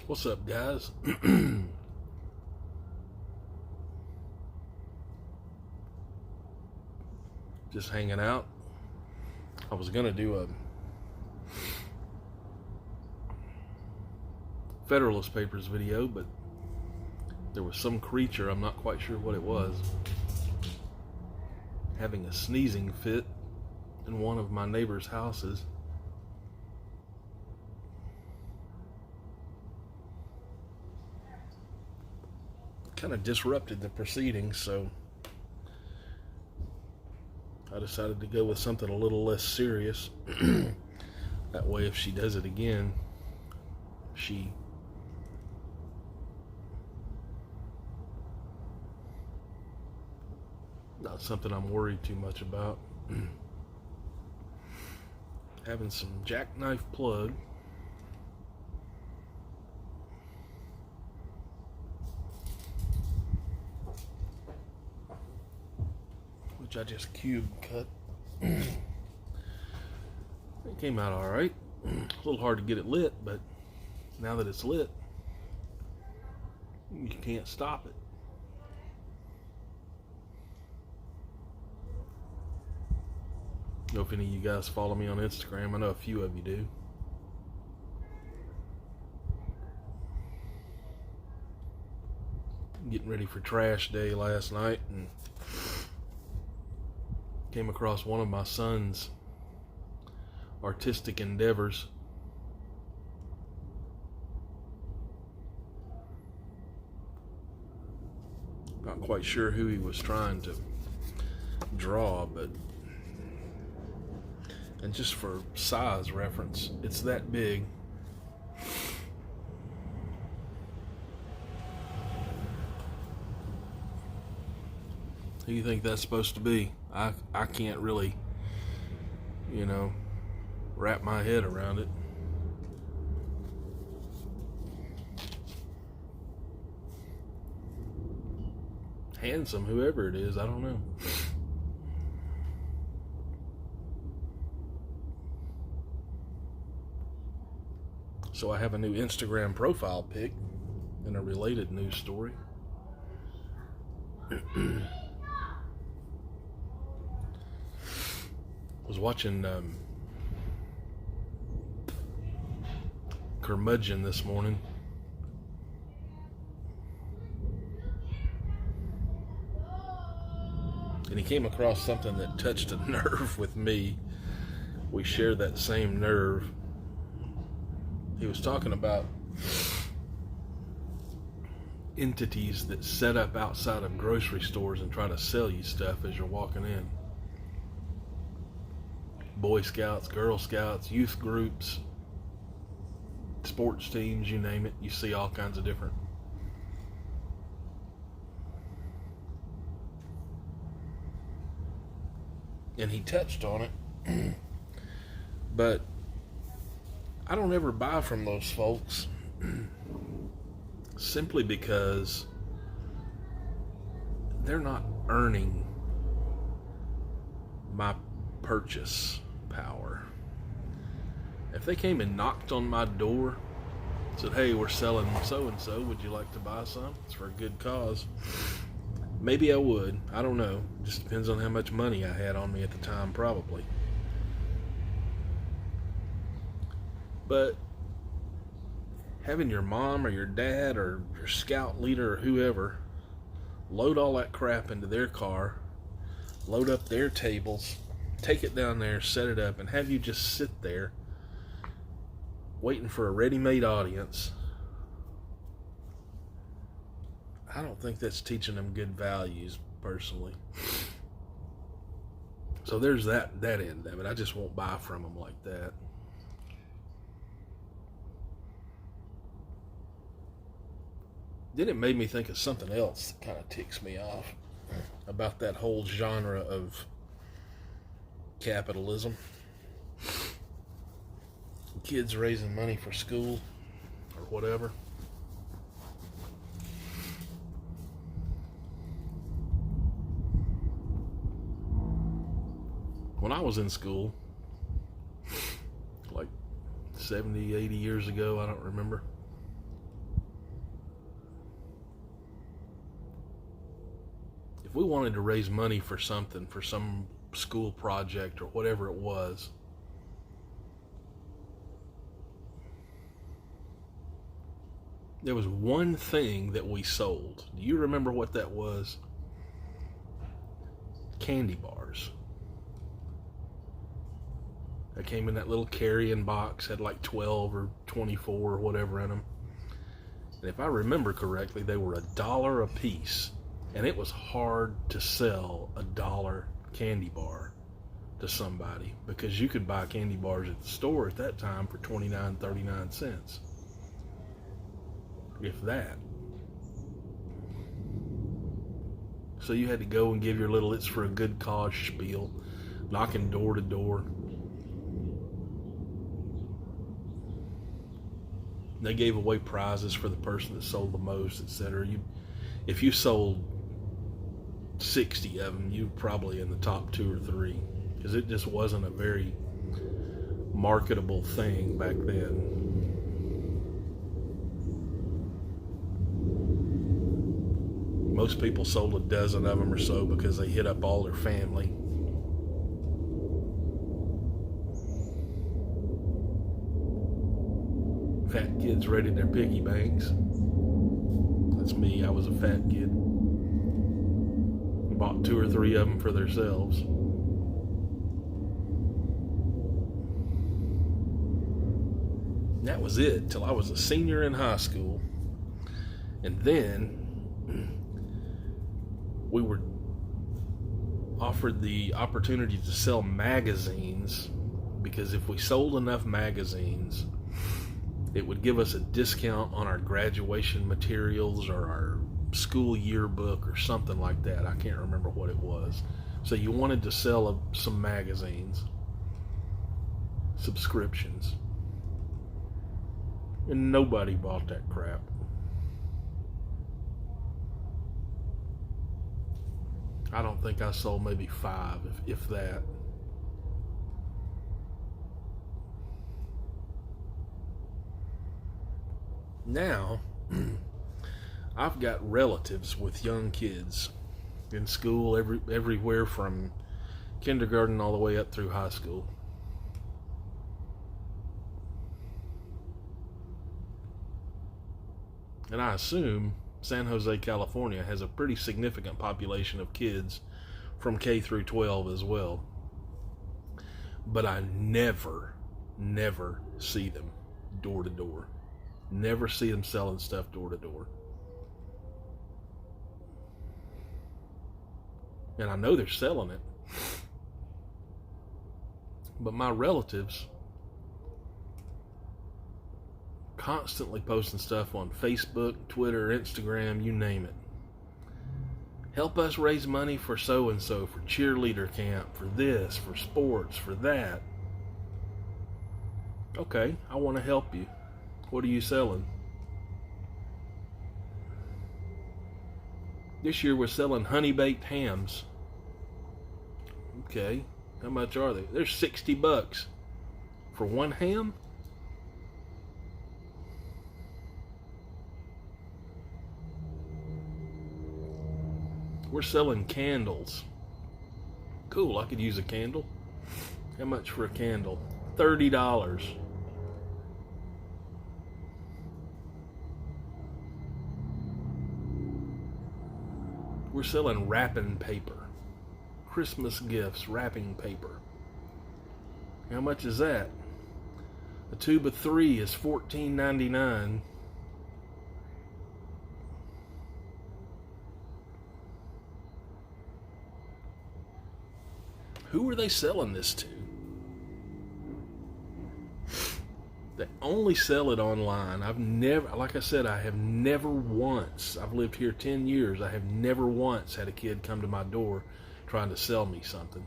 What's up, guys? Just hanging out. I was gonna do a Federalist Papers video, but there was some creature, I'm not quite sure what it was, having a sneezing fit in one of my neighbor's houses. Kind of disrupted the proceedings, so I decided to go with something a little less serious. That way, if she does it again, not something I'm worried too much about. Having some jackknife plug. Which I just cube cut. It came out alright. A little hard to get it lit, but now that it's lit, you can't stop it. I don't know if any of you guys follow me on Instagram. I know a few of you do. Getting ready for trash day last night and came across one of my son's artistic endeavors. Not quite sure who he was trying to draw, but and just for size reference, it's that big. Who do you think that's supposed to be? I can't really, wrap my head around it. Handsome, whoever it is, I don't know. So I have a new Instagram profile pic and a related news story. Was watching Curmudgeon this morning. And he came across something that touched a nerve with me. We share that same nerve. He was talking about entities that set up outside of grocery stores and try to sell you stuff as you're walking in. Boy Scouts, Girl Scouts, youth groups, sports teams, you name it. You see all kinds of different. And he touched on it. But I don't ever buy from those folks simply because they're not earning my purchase power. If they came and knocked on my door, said, "Hey, we're selling so-and-so, would you like to buy some? It's for a good cause." Maybe I would. I don't know. Just depends on how much money I had on me at the time, probably. But having your mom or your dad or your scout leader or whoever load all that crap into their car, load up their tables, take it down there, set it up, and have you just sit there waiting for a ready-made audience, I don't think that's teaching them good values, personally. So there's that end of it. I just won't buy from them like that. Then it made me think of something else that kind of ticks me off about that whole genre of capitalism. Kids raising money for school or whatever. When I was in school, like 70, 80 years ago, I don't remember, if we wanted to raise money for something, for some school project or whatever it was, there was one thing that we sold. Do you remember what that was? Candy bars. They came in that little carrying box, had like 12 or 24 or whatever in them. And if I remember correctly, they were $1 a piece. And it was hard to sell $1 candy bar to somebody, because you could buy candy bars at the store at that time for 29, 39 cents. If that. So you had to go and give your little "it's for a good cause" spiel, knocking door to door. They gave away prizes for the person that sold the most, etc. If you sold 60 of them, you were probably in the top 2 or 3, because it just wasn't a very marketable thing back then. Most people sold a dozen of them or so because they hit up all their family. Fat kids raided their piggy banks. That's me. I was a fat kid. Bought 2 or 3 of them for themselves. That was it till I was a senior in high school. And then we were offered the opportunity to sell magazines, because if we sold enough magazines, it would give us a discount on our graduation materials or our school yearbook or something like that. I can't remember what it was. So you wanted to sell some magazines, subscriptions, and nobody bought that crap. I don't think I sold maybe 5, if that. Now, I've got relatives with young kids in school, everywhere from kindergarten all the way up through high school. And I assume San Jose, California has a pretty significant population of kids from K through 12 as well. But I never see them door to door. Never see them selling stuff door to door. And I know they're selling it. But my relatives constantly posting stuff on Facebook, Twitter, Instagram, you name it. Help us raise money for so-and-so, for cheerleader camp, for this, for sports, for that. Okay, I want to help you. What are you selling? This year we're selling honey-baked hams. Okay, how much are they? They're $60 for one ham. We're selling candles. Cool, I could use a candle. How much for a candle? $30. We're selling wrapping paper. Christmas gifts, wrapping paper. How much is that? A tube of 3 is $14.99. Who are they selling this to? They only sell it online. I've never, like I said, I have never once, I've lived here 10 years, I have never once had a kid come to my door trying to sell me something.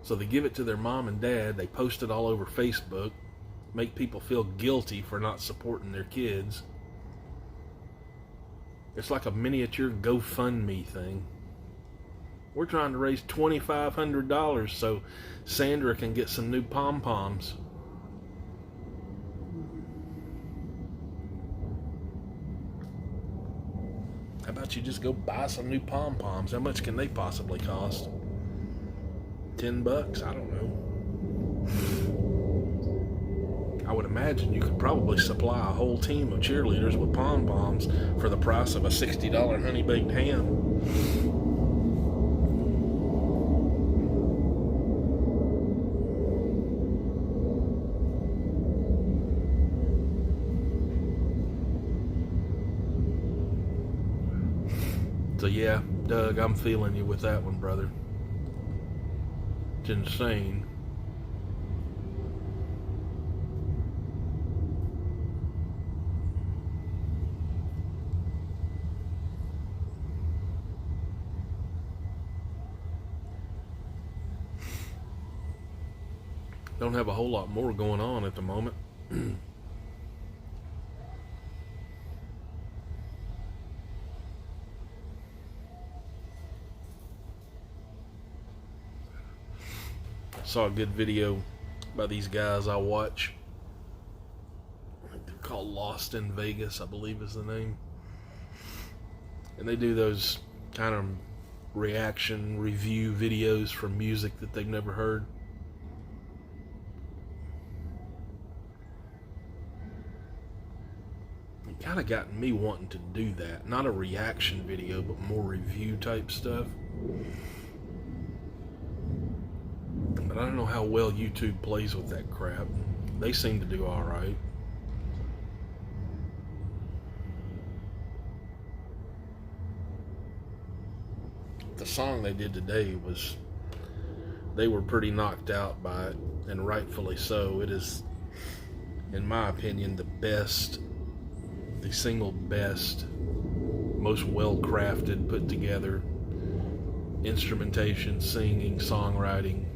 So they give it to their mom and dad, they post it all over Facebook, make people feel guilty for not supporting their kids. It's like a miniature GoFundMe thing. We're trying to raise $2,500 so Sandra can get some new pom-poms. How about you just go buy some new pom-poms? How much can they possibly cost? $10? I don't know. I would imagine you could probably supply a whole team of cheerleaders with pom-poms for the price of a $60 honey-baked ham. So yeah, Doug, I'm feeling you with that one, brother. It's insane. Don't have a whole lot more going on at the moment. Saw a good video by these guys I watch. I think they're called Lost in Vegas, I believe is the name. And they do those kind of reaction review videos from music that they've never heard. It kind of got me wanting to do that. Not a reaction video, but more review type stuff. But I don't know how well YouTube plays with that crap. They seem to do alright. The song they did today was, they were pretty knocked out by it, and rightfully so. It is, in my opinion, the single best, most well-crafted, put together instrumentation, singing, songwriting,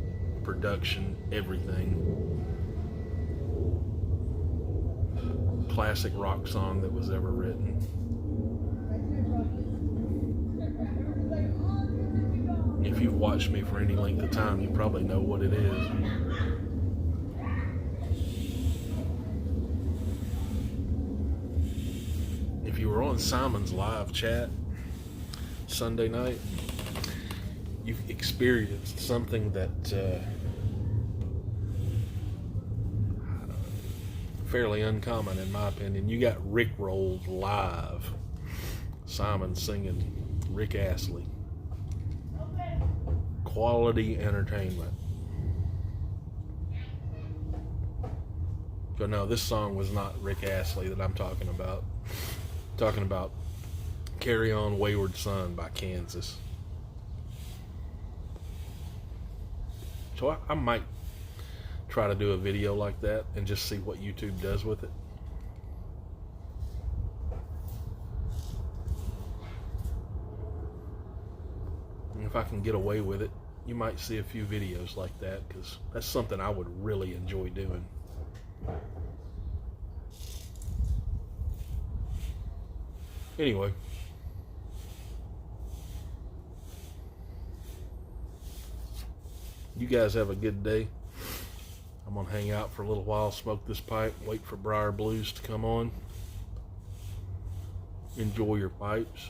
production, everything. Classic rock song that was ever written. If you've watched me for any length of time, you probably know what it is. If you were on Simon's live chat Sunday night, you've experienced something that fairly uncommon in my opinion. You got rickrolled live. Simon singing Rick Astley. Quality entertainment. But no, this song was not Rick Astley that I'm talking about. I'm talking about Carry On Wayward Son by Kansas. So I might try to do a video like that and just see what YouTube does with it. And if I can get away with it, you might see a few videos like that, because that's something I would really enjoy doing. Anyway. You guys have a good day. I'm going to hang out for a little while, smoke this pipe, wait for Briar Blues to come on. Enjoy your pipes.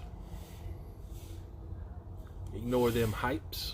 Ignore them hypes.